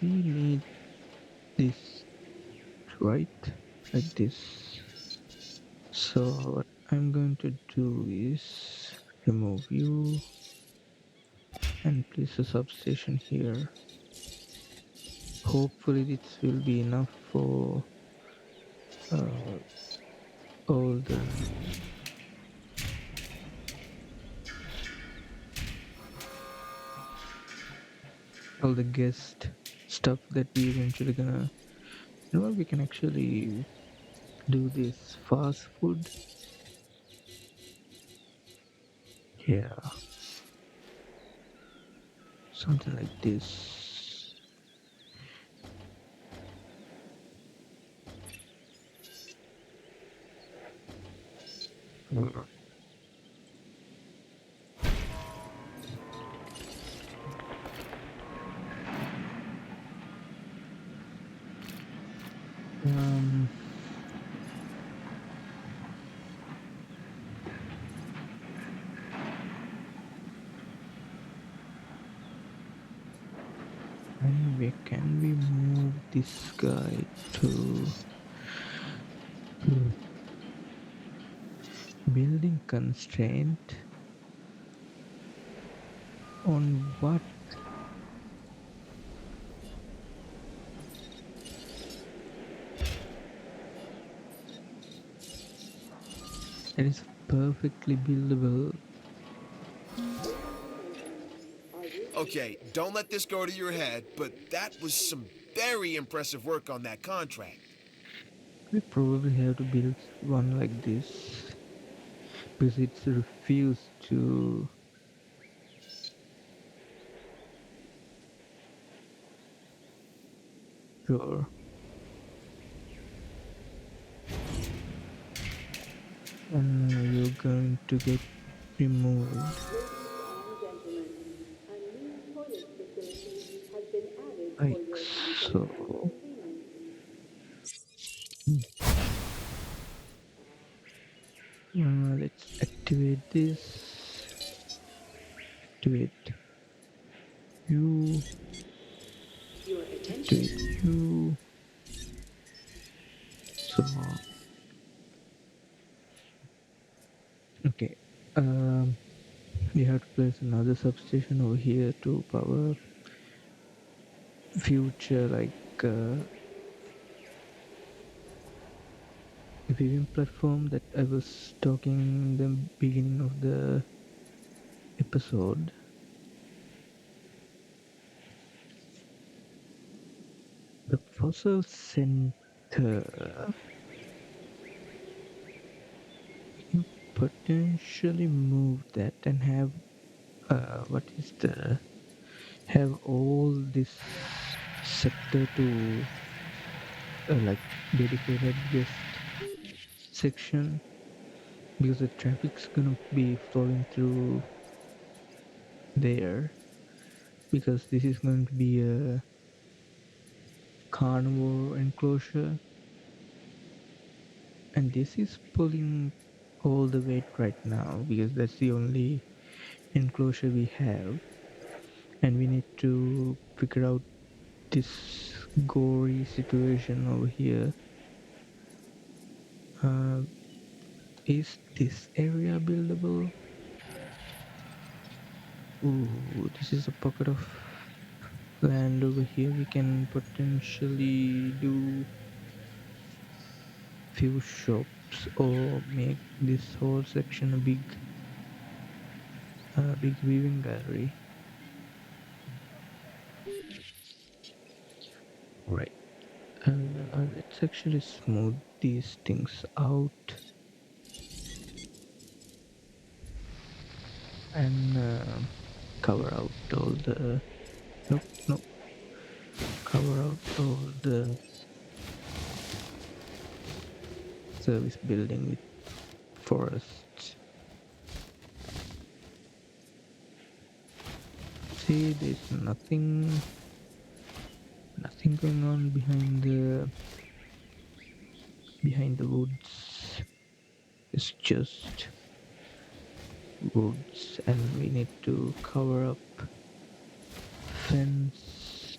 We need this, right? Like this. So what I'm going to do is remove you and place a substation here. Hopefully this will be enough for all the guest stuff that we eventually gonna, you know what, we can actually do this fast food. Yeah, something like this. Um, anyway, can we move this guy to building constraint on what? That is perfectly buildable. Okay, don't let this go to your head, but that was some very impressive work on that contract. We probably have to build one like this because it's refused to. Sure. And you're going to get removed Gentlemen, a new toilet facility has been added for like your comfort and so. convenience. Let's activate this. Activate you. Your Activate attention. you. So okay. We have to place another substation over here to power future viewing platform that I was talking in the beginning of the episode. The fossil center can potentially move that and have what is the have all this sector to like dedicated guest section because the traffic's gonna be flowing through there because this is going to be a carnivore enclosure and this is pulling all the weight right now because that's the only enclosure we have and we need to figure out this gory situation over here. Is this area buildable? Ooh, this is a pocket of land over here. We can potentially do few shops or make this whole section a big viewing gallery. Right. Let's actually smooth these things out and cover out all the nope, cover out all the service building with forests. See, there's nothing going on behind the woods. It's just woods and we need to cover up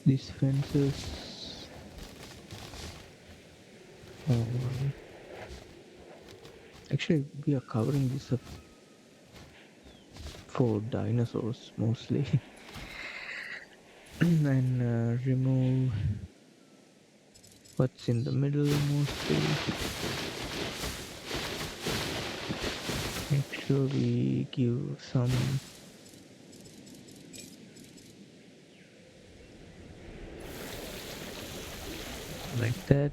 these fences. Actually we are covering this up for dinosaurs mostly and remove what's in the middle mostly. Make sure we give some like that.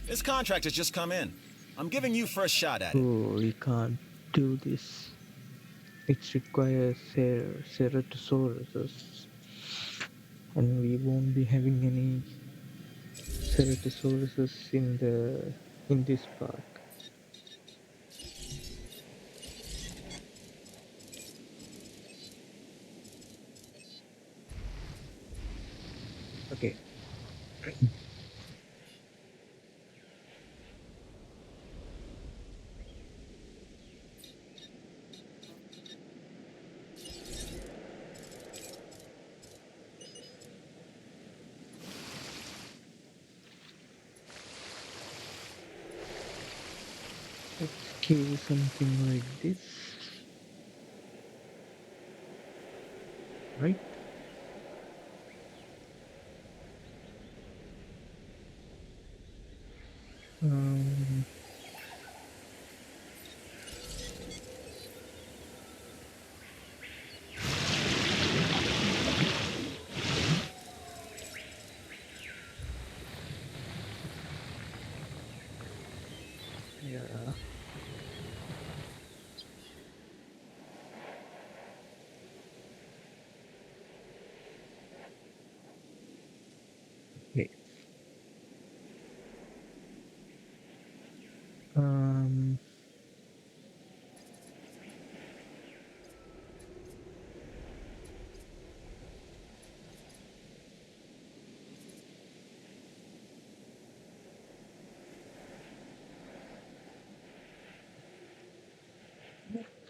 This contract has just come in. I'm giving you first shot at it. Oh, we can't do this. It requires ceratosauruses, and we won't be having any ceratosauruses in this park. Okay. Let's give something like this, right?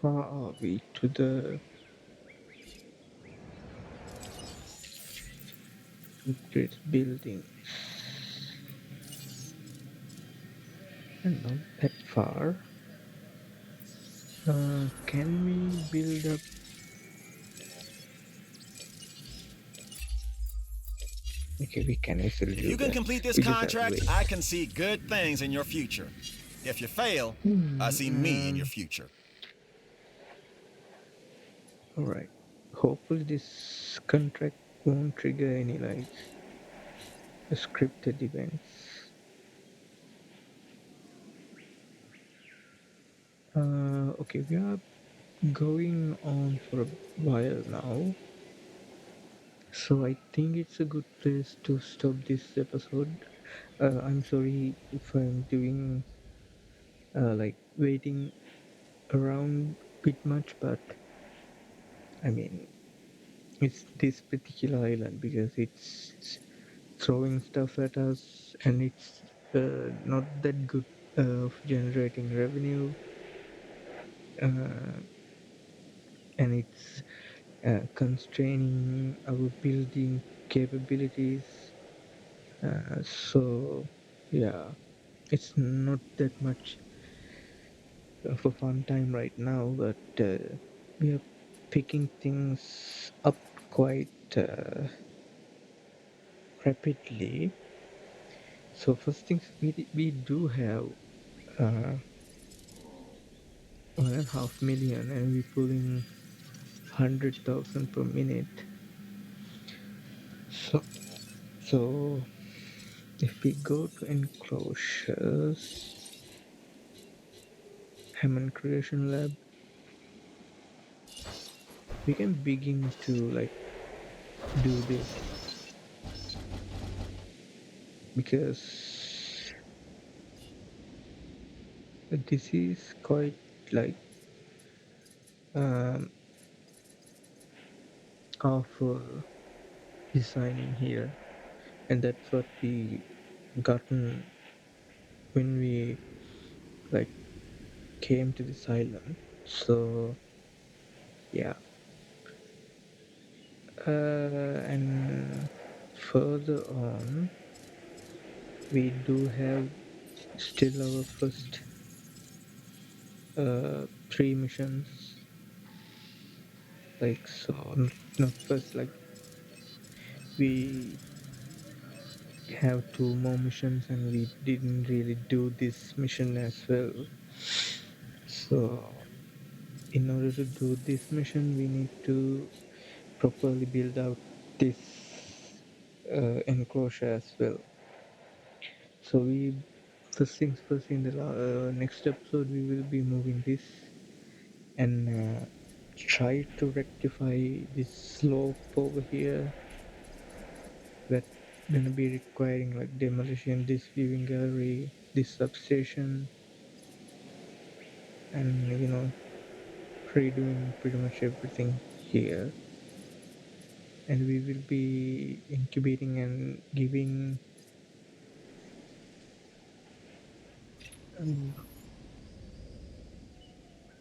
far are we to the great building? And not that far. Can we build up? Okay, we can easily If do you can that. complete this We just have to contract, wait. I can see good things in your future. If you fail, I see me in your future. Alright. Hopefully this contract won't trigger any like scripted events. Okay, we are going on for a while now. So I think it's a good place to stop this episode. I'm sorry if I'm doing like waiting around bit much, but I mean it's this particular island because it's throwing stuff at us and it's not that good of generating revenue, uh, and it's constraining our building capabilities. So yeah, it's not that much of a fun time right now, but we are picking things up quite rapidly. So first things we do have 1.5 million, and we pulling 100,000 per minute. So if we go to enclosures, Hammond Creation Lab, we can begin to like do this because this is quite like um, awful designing here, and that's what we gotten when we like came to this island. So yeah, and further on, we do have still our first 3 missions. Like so, not first. Like we have 2 more missions, and we didn't really do this mission as well. So in order to do this mission, we need to properly build out this enclosure as well. So we first things first, in the next episode we will be moving this and try to rectify this slope over here that gonna be requiring like demolition this viewing gallery, this substation, and redoing pretty much everything here. And we will be incubating and giving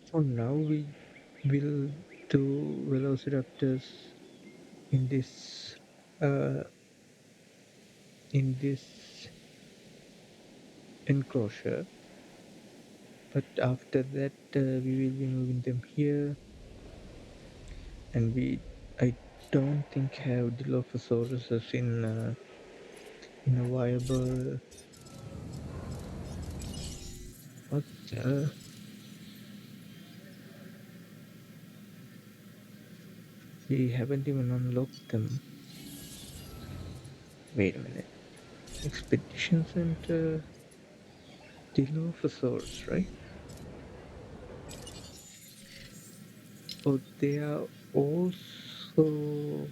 for now we will do velociraptors in this uh, in this enclosure, but after that we will be moving them here, and I don't think have Dilophosaurus in a viable. What we haven't even unlocked them. Wait a minute. Expedition Center, Dilophosaurus, right? Oh, they are also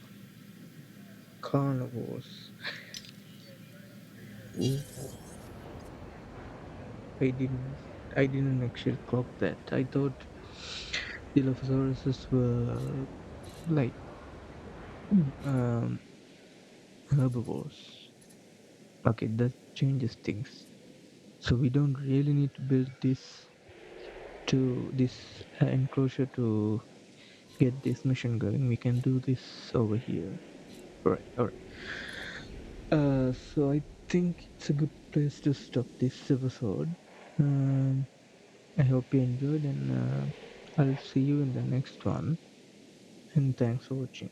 carnivores. Ooh, I didn't I didn't actually clock that. I thought Dilophosaurus were like um, herbivores. Okay, that changes things. So we don't really need to build this to this enclosure to get this mission going, we can do this over here. Right, alright. So I think it's a good place to stop this episode. I hope you enjoyed, and I'll see you in the next one. And thanks for watching.